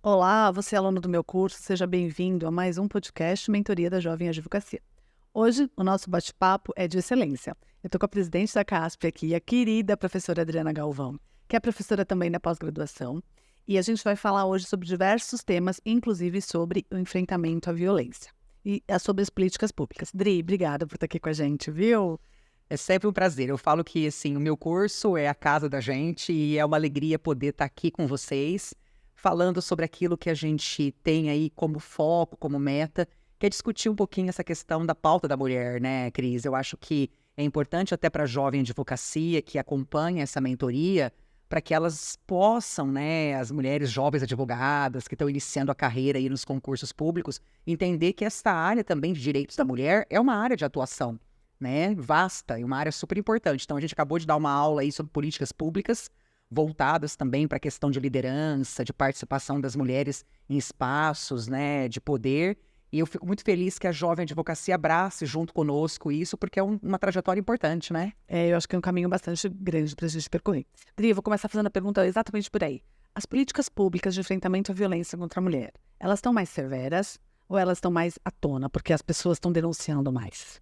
Olá, você é aluno do meu curso, seja bem-vindo a mais um podcast Mentoria da Jovem Advocacia. Hoje, o nosso bate-papo é de excelência. Eu estou com a presidente da CASP aqui, a querida professora Adriana Galvão, que é professora também da pós-graduação, e a gente vai falar hoje sobre diversos temas, inclusive sobre o enfrentamento à violência e sobre as políticas públicas. Dri, obrigada por estar aqui com a gente, viu? É sempre um prazer. Eu falo que, assim, o meu curso é a casa da gente e é uma alegria poder estar aqui com vocês, falando sobre aquilo que a gente tem aí como foco, como meta, que é discutir um pouquinho essa questão da pauta da mulher, né, Cris? Eu acho que é importante até para a jovem advocacia que acompanha essa mentoria, para que elas possam, né, as mulheres jovens advogadas que estão iniciando a carreira aí nos concursos públicos, entender que essa área também de direitos da mulher é uma área de atuação, né, vasta e uma área super importante. Então, a gente acabou de dar uma aula aí sobre políticas públicas, voltadas também para a questão de liderança, de participação das mulheres em espaços, né, de poder. E eu fico muito feliz que a Jovem Advocacia abrace junto conosco isso, porque é uma trajetória importante, né? Eu acho que é um caminho bastante grande para a gente percorrer. Dri, eu vou começar fazendo a pergunta exatamente por aí. As políticas públicas de enfrentamento à violência contra a mulher, elas estão mais severas ou elas estão mais à tona, porque as pessoas estão denunciando mais?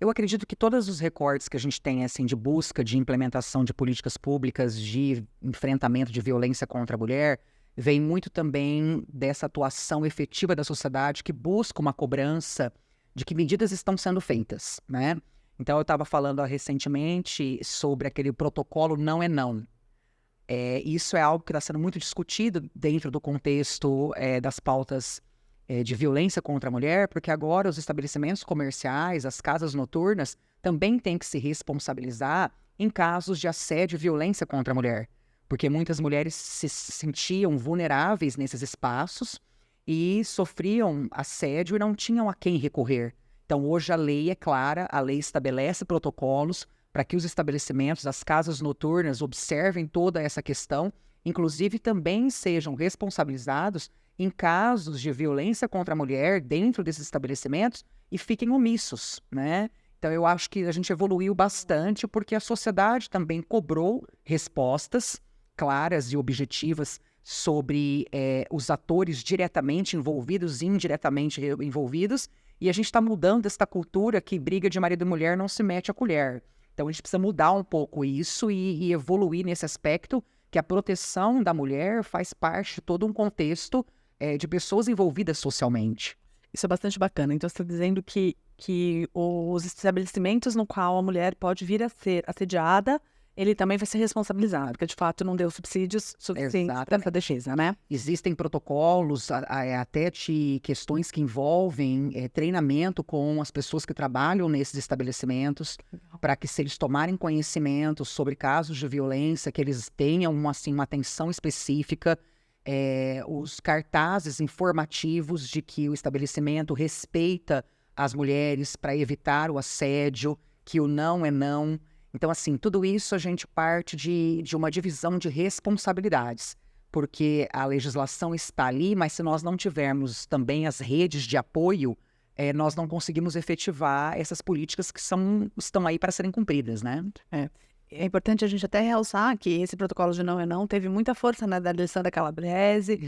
Eu acredito que todos os recortes que a gente tem, assim, de busca de implementação de políticas públicas de enfrentamento de violência contra a mulher, vem muito também dessa atuação efetiva da sociedade que busca uma cobrança de que medidas estão sendo feitas, né? Então, eu estava falando recentemente sobre aquele protocolo não é não. Isso é algo que está sendo muito discutido dentro do contexto das pautas de violência contra a mulher, porque agora os estabelecimentos comerciais, as casas noturnas, também têm que se responsabilizar em casos de assédio e violência contra a mulher, porque muitas mulheres se sentiam vulneráveis nesses espaços e sofriam assédio e não tinham a quem recorrer. Então, hoje a lei é clara, a lei estabelece protocolos para que os estabelecimentos, as casas noturnas, observem toda essa questão, inclusive também sejam responsabilizados em casos de violência contra a mulher dentro desses estabelecimentos e fiquem omissos, né? Então, eu acho que a gente evoluiu bastante porque a sociedade também cobrou respostas claras e objetivas sobre os atores diretamente envolvidos e indiretamente envolvidos, e a gente está mudando esta cultura que briga de marido e mulher não se mete a colher. Então, a gente precisa mudar um pouco isso e evoluir nesse aspecto, que a proteção da mulher faz parte de todo um contexto de pessoas envolvidas socialmente. Isso é bastante bacana. Então, você está dizendo que os estabelecimentos no qual a mulher pode vir a ser assediada, ele também vai ser responsabilizado, porque de fato não deu subsídios suficientes para essa defesa, né? Existem protocolos, até de questões que envolvem treinamento com as pessoas que trabalham nesses estabelecimentos, para que, se eles tomarem conhecimento sobre casos de violência, que eles tenham uma atenção específica, os cartazes informativos de que o estabelecimento respeita as mulheres para evitar o assédio, que o não é não. Então, assim, tudo isso a gente parte de uma divisão de responsabilidades, porque a legislação está ali, mas se nós não tivermos também as redes de apoio, nós não conseguimos efetivar essas políticas que estão aí para serem cumpridas, né? É importante a gente até realçar que esse protocolo de não é não teve muita força, né, da Alessandra Calabrese,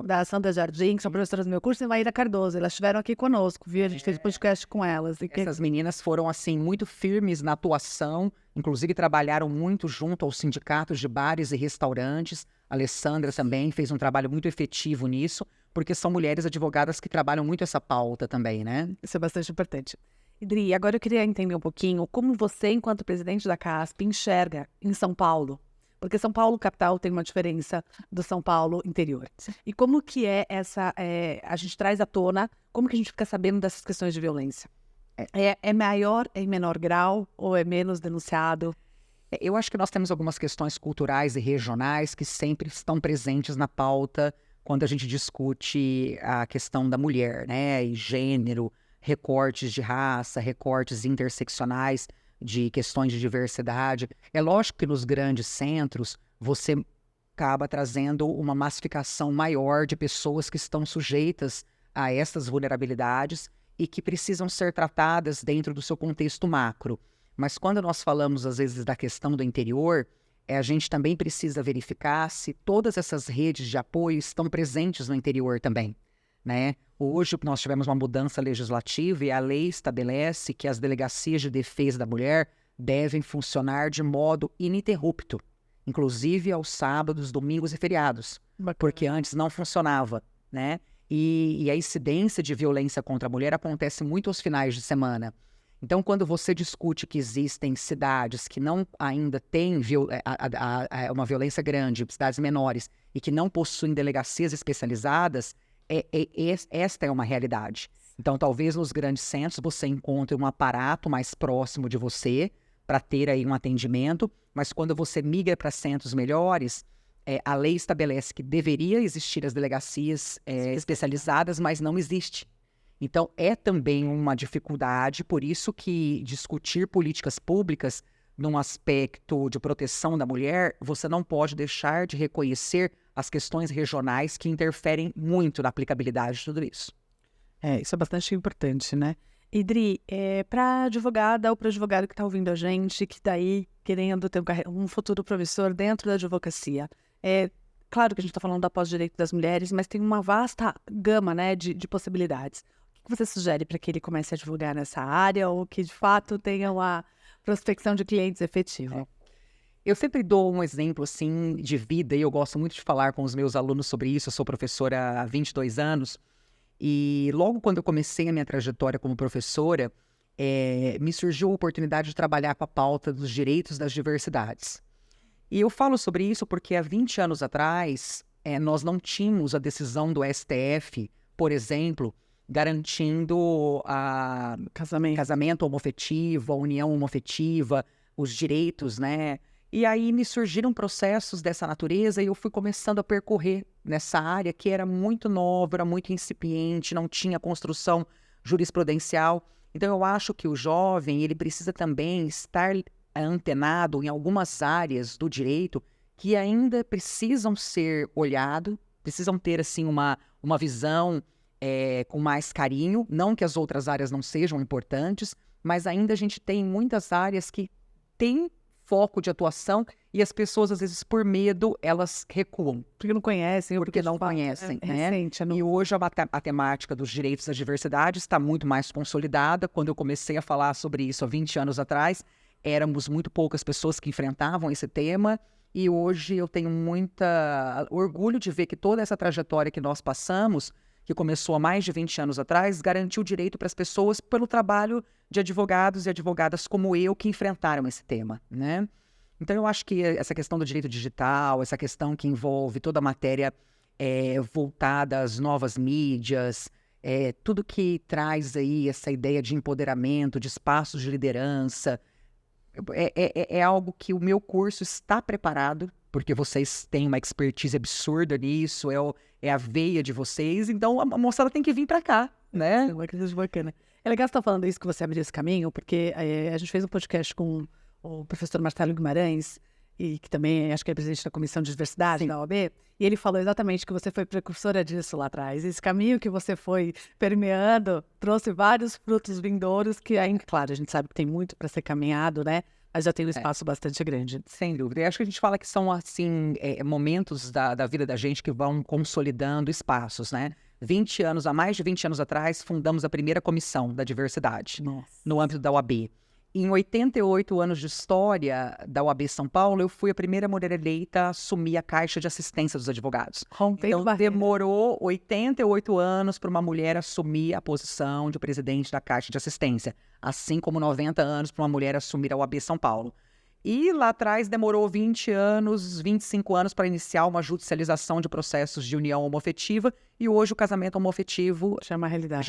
da Sandra Jardim, que são professoras do meu curso, e Maíra Cardoso. Elas estiveram aqui conosco, viu? A gente fez podcast com elas. Essas meninas foram, assim, muito firmes na atuação, inclusive trabalharam muito junto aos sindicatos de bares e restaurantes. A Alessandra também fez um trabalho muito efetivo nisso, porque são mulheres advogadas que trabalham muito essa pauta também, né? Isso é bastante importante. Idri, agora eu queria entender um pouquinho como você, enquanto presidente da CASP, enxerga em São Paulo, porque São Paulo capital tem uma diferença do São Paulo interior. E como que é a gente traz à tona, como que a gente fica sabendo dessas questões de violência? É maior, é em menor grau ou é menos denunciado? Eu acho que nós temos algumas questões culturais e regionais que sempre estão presentes na pauta quando a gente discute a questão da mulher, né, e gênero, recortes de raça, recortes interseccionais de questões de diversidade. É lógico que nos grandes centros você acaba trazendo uma massificação maior de pessoas que estão sujeitas a essas vulnerabilidades e que precisam ser tratadas dentro do seu contexto macro. Mas quando nós falamos, às vezes, da questão do interior, a gente também precisa verificar se todas essas redes de apoio estão presentes no interior também, né? Hoje nós tivemos uma mudança legislativa e a lei estabelece que as delegacias de defesa da mulher devem funcionar de modo ininterrupto, inclusive aos sábados, domingos e feriados, porque antes não funcionava, né? E a incidência de violência contra a mulher acontece muito aos finais de semana. Então, quando você discute que existem cidades que não ainda têm uma violência grande, cidades menores, e que não possuem delegacias especializadas, esta é uma realidade. Então, talvez nos grandes centros você encontre um aparato mais próximo de você para ter aí um atendimento, mas quando você migra para centros melhores, a lei estabelece que deveria existir as delegacias especializadas, mas não existe. Então, é também uma dificuldade, por isso que discutir políticas públicas num aspecto de proteção da mulher, você não pode deixar de reconhecer as questões regionais que interferem muito na aplicabilidade de tudo isso. Isso é bastante importante, né? Idri, para advogada ou para advogado que está ouvindo a gente, que está aí querendo ter um futuro promissor dentro da advocacia, claro que a gente está falando da pós-direito das mulheres, mas tem uma vasta gama, né, de possibilidades. O que você sugere para que ele comece a advogar nessa área ou que, de fato, tenha uma prospecção de clientes efetiva? Eu sempre dou um exemplo, assim, de vida, e eu gosto muito de falar com os meus alunos sobre isso. Eu sou professora há 22 anos, e logo quando eu comecei a minha trajetória como professora, me surgiu a oportunidade de trabalhar com a pauta dos direitos das diversidades. E eu falo sobre isso porque há 20 anos atrás, nós não tínhamos a decisão do STF, por exemplo, garantindo a casamento homoafetivo, a união homoafetiva, os direitos, né? E aí me surgiram processos dessa natureza e eu fui começando a percorrer nessa área que era muito nova, era muito incipiente, não tinha construção jurisprudencial. Então eu acho que o jovem, ele precisa também estar antenado em algumas áreas do direito que ainda precisam ser olhados, precisam ter assim uma visão com mais carinho, não que as outras áreas não sejam importantes, mas ainda a gente tem muitas áreas que têm foco de atuação e as pessoas, às vezes, por medo, elas recuam. Porque não conhecem. Porque não conhecem, né? Recente, E hoje a temática dos direitos da diversidade está muito mais consolidada. Quando eu comecei a falar sobre isso há 20 anos atrás, éramos muito poucas pessoas que enfrentavam esse tema e hoje eu tenho muita orgulho de ver que toda essa trajetória que nós passamos, que começou há mais de 20 anos atrás, garantiu direito para as pessoas pelo trabalho de advogados e advogadas como eu que enfrentaram esse tema, né? Então eu acho que essa questão do direito digital, essa questão que envolve toda a matéria voltada às novas mídias, tudo que traz aí essa ideia de empoderamento, de espaços de liderança, é algo que o meu curso está preparado, porque vocês têm uma expertise absurda nisso, é a veia de vocês, então a moçada tem que vir para cá, né? É uma coisa bacana. É legal você estar falando isso, que você abriu esse caminho, porque a gente fez um podcast com o professor Marcelo Guimarães, e que também acho que é presidente da Comissão de Diversidade da OAB, e ele falou exatamente que você foi precursora disso lá atrás. Esse caminho que você foi permeando trouxe vários frutos vindouros que ainda, claro, a gente sabe que tem muito para ser caminhado, né? Mas já tem um espaço bastante grande. Sem dúvida. E acho que a gente fala que são, assim, momentos da vida da gente que vão consolidando espaços, né? Há mais de 20 anos atrás, fundamos a primeira comissão da diversidade no âmbito da OAB. Em 88 anos de história da OAB São Paulo, eu fui a primeira mulher eleita a assumir a Caixa de Assistência dos Advogados. Então, demorou 88 anos para uma mulher assumir a posição de presidente da Caixa de Assistência, assim como 90 anos para uma mulher assumir a OAB São Paulo. E lá atrás demorou 20 anos, 25 anos para iniciar uma judicialização de processos de união homoafetiva e hoje o casamento homoafetivo já é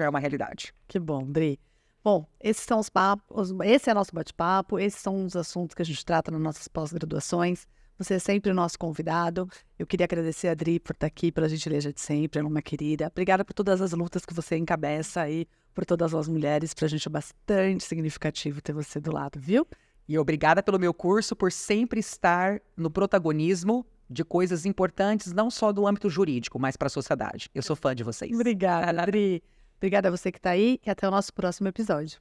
uma realidade. Que bom, Dri. Bom, esses são os papos, esse é nosso bate-papo, esses são os assuntos que a gente trata nas nossas pós-graduações. Você é sempre o nosso convidado. Eu queria agradecer a Adri por estar aqui, pela gentileza de sempre, ela é uma querida. Obrigada por todas as lutas que você encabeça aí, por todas as mulheres. Pra gente é bastante significativo ter você do lado, viu? E obrigada pelo meu curso, por sempre estar no protagonismo de coisas importantes, não só do âmbito jurídico, mas para a sociedade. Eu sou fã de vocês. Obrigada, Adri. Obrigada a você que está aí e até o nosso próximo episódio.